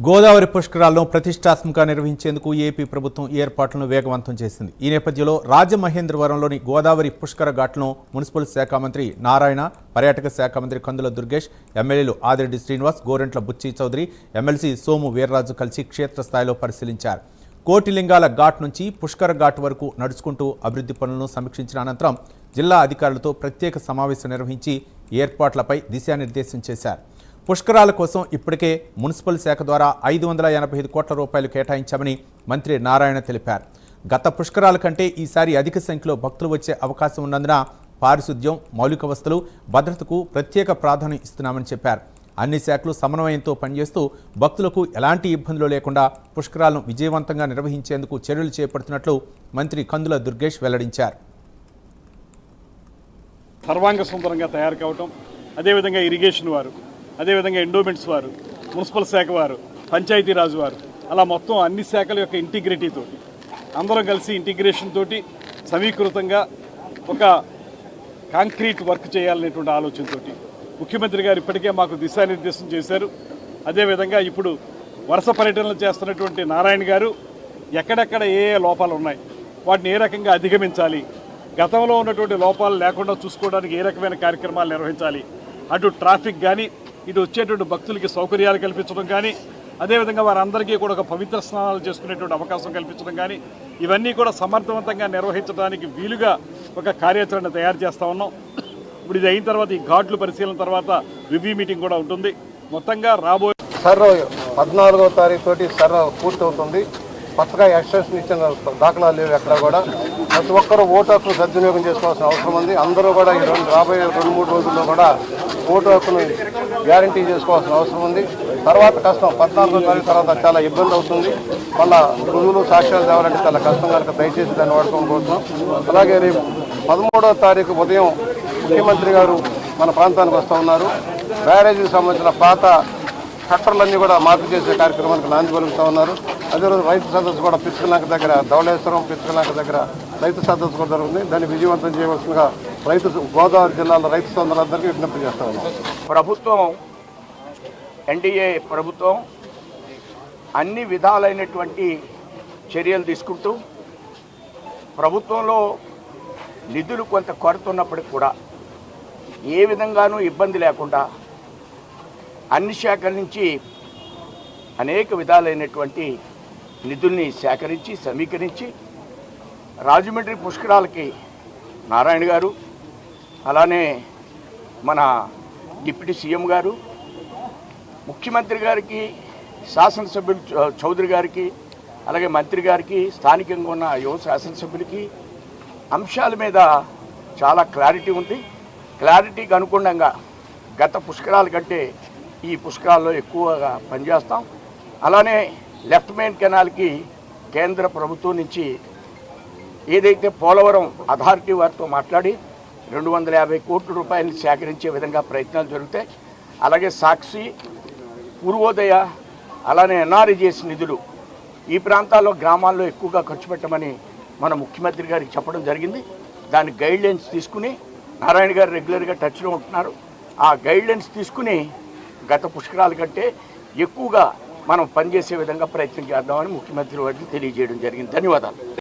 గోదావరి పుష్కరాలను ప్రతిష్టాత్మకంగా నిర్వహించేందుకు ఏపీ ప్రభుత్వం ఏర్పాట్లను వేగవంతం చేసింది. ఈ నేపథ్యంలో రాజమహేంద్రవరంలోని గోదావరి పుష్కర ఘాట్లను మున్సిపల్ శాఖ మంత్రి నారాయణ, పర్యాటక శాఖ మంత్రి కందుల దుర్గేష్, ఎమ్మెల్యేలు ఆదిరెడ్డి శ్రీనివాస్, గోరెంట్ల బుచ్చి చౌదరి, ఎమ్మెల్సీ సోము వీర్రాజు కలిసి క్షేత్రస్థాయిలో పరిశీలించారు. కోటిలింగాల ఘాట్ నుంచి పుష్కర ఘాట్ వరకు నడుచుకుంటూ అభివృద్ధి పనులను సమీక్షించిన అనంతరం జిల్లా అధికారులతో ప్రత్యేక సమావేశం నిర్వహించి ఏర్పాట్లపై దిశానిర్దేశం చేశారు. పుష్కరాల కోసం ఇప్పటికే మున్సిపల్ శాఖ ద్వారా 585 కోట్ల రూపాయలు కేటాయించామని మంత్రి నారాయణ తెలిపారు. గత పుష్కరాల కంటే ఈసారి అధిక సంఖ్యలో భక్తులు వచ్చే అవకాశం ఉన్నందున పారిశుద్ధ్యం, మౌలిక వసతులు, భద్రతకు ప్రత్యేక ప్రాధాన్యం ఇస్తున్నామని చెప్పారు. అన్ని శాఖలు సమన్వయంతో పనిచేస్తూ భక్తులకు ఎలాంటి ఇబ్బందులు లేకుండా పుష్కరాలను విజయవంతంగా నిర్వహించేందుకు చర్యలు చేపడుతున్నట్లు మంత్రి కందుల దుర్గేష్ వెల్లడించారు. సర్వాంగ సుందరంగా తయారు కావటం, అదేవిధంగా ఇరిగేషన్ వారు, అదేవిధంగా ఎండోమెంట్స్ వారు, మున్సిపల్ శాఖ వారు, పంచాయతీరాజు వారు, అలా మొత్తం అన్ని శాఖల యొక్క ఇంటిగ్రిటీతోటి అందరం కలిసి ఇంటిగ్రేషన్ తోటి సమీకృతంగా ఒక కాంక్రీట్ వర్క్ చేయాలనేటువంటి ఆలోచనతోటి ముఖ్యమంత్రి గారు ఇప్పటికే మాకు దిశానిర్దేశం చేశారు. అదేవిధంగా ఇప్పుడు వరుస పర్యటనలు చేస్తున్నటువంటి నారాయణ గారు ఎక్కడెక్కడ ఏ లోపాలు ఉన్నాయి, వాటిని ఏ రకంగా అధిగమించాలి, గతంలో ఉన్నటువంటి లోపాలు లేకుండా చూసుకోవడానికి ఏ రకమైన కార్యక్రమాలు నిర్వహించాలి, అటు ట్రాఫిక్ కానీ ఇటు వచ్చేటువంటి భక్తులకి సౌకర్యాలు కల్పించడం కానీ, అదేవిధంగా వారందరికీ కూడా ఒక పవిత్ర స్నానాలు చేసుకునేటువంటి అవకాశం కల్పించడం కానీ, ఇవన్నీ కూడా సమర్థవంతంగా నిర్వహించడానికి వీలుగా ఒక కార్యాచరణ తయారు చేస్తూ ఉన్నాం. ఇప్పుడు ఇది అయిన తర్వాత ఈ ఘాట్లు పరిశీలన తర్వాత రివ్యూ మీటింగ్ కూడా ఉంటుంది. మొత్తంగా రాబోయే సర్వ 14వ తారీఖు తోటి సర్వ పూర్తవుతుంది. కొత్తగా ఎక్స్టెన్షన్ ఇచ్చిన దాఖలాలు లేవు ఎక్కడ కూడా. ప్రతి ఒక్కరూ ఓటు హక్కును సద్వినియోగం చేసుకోవాల్సిన అవసరం ఉంది. అందరూ కూడా ఈ రాబోయే 2-3 రోజుల్లో కూడా ఓటు హక్కును గ్యారంటీ చేసుకోవాల్సిన అవసరం ఉంది. తర్వాత కష్టం, 14వ తారీఖు తర్వాత చాలా ఇబ్బంది అవుతుంది. మళ్ళా రుజువులు సాక్ష్యాలు తేవాలంటే చాలా కష్టం కనుక దయచేసి దాన్ని వాడుకోబోతున్నాం. అలాగే రేపు 13వ తారీఖు ఉదయం ముఖ్యమంత్రి గారు మన ప్రాంతానికి వస్తూ ఉన్నారు. బ్యారేజీకి సంబంధించిన పాత కట్టర్లన్నీ కూడా మార్పు చేసే కార్యక్రమానికి నాంది పలుకుతూ ఉన్నారు. అదేరోజు రైతు సదస్సు కూడా పిచ్చుకలంక దగ్గర, ధవళేశ్వరం పిచ్చుకలంక దగ్గర రైతు సదస్సు కూడా జరుగుతుంది. దాన్ని విజయవంతం చేయవలసిందిగా గోదావరి జిల్లాలో రైతు సోదరులందరికీ విజ్ఞప్తి చేస్తా ఉన్నాం. ప్రభుత్వం, ఎన్డీఏ ప్రభుత్వం అన్ని విధాలైనటువంటి చర్యలు తీసుకుంటూ ప్రభుత్వంలో నిధులు కొంత కొరత ఉన్నప్పటికి కూడా ఏ విధంగానూ ఇబ్బంది లేకుండా అన్ని శాఖల నుంచి అనేక విధాలైనటువంటి నిధుల్ని సేకరించి సమీకరించి రాజమండ్రి పుష్కరాలకి నారాయణ గారు, అలానే మన డిప్యూటీ సీఎం గారు, ముఖ్యమంత్రి గారికి, శాసనసభ్యులు చౌదరి గారికి, అలాగే మంత్రి గారికి, స్థానికంగా ఉన్న యువ శాసనసభ్యులకి అంశాల మీద చాలా క్లారిటీ ఉంది. క్లారిటీకి అనుగుణంగా గత పుష్కరాల కంటే ఈ పుష్కరాల్లో ఎక్కువగా పనిచేస్తాం. అలానే లెఫ్ట్ మెయిన్ కెనాల్కి కేంద్ర ప్రభుత్వం నుంచి ఏదైతే పోలవరం అథారిటీ వారితో మాట్లాడి 250 కోట్ల రూపాయలు సేకరించే విధంగా ప్రయత్నాలు జరుగుతాయి. అలాగే సాక్షి, పూర్వోదయ, అలానే ఎన్ఆర్ఈజీఎస్ నిధులు ఈ ప్రాంతాల్లో గ్రామాల్లో ఎక్కువగా ఖర్చు పెట్టమని మన ముఖ్యమంత్రి గారికి చెప్పడం జరిగింది. దాని గైడ్లైన్స్ తీసుకుని నారాయణ గారు రెగ్యులర్గా టచ్లో ఉంటున్నారు. ఆ గైడ్లైన్స్ తీసుకుని గత పుష్కరాల కంటే ఎక్కువగా మనం పనిచేసే విధంగా ప్రయత్నం చేద్దామని ముఖ్యమంత్రి వారికి తెలియజేయడం జరిగింది. ధన్యవాదాలు.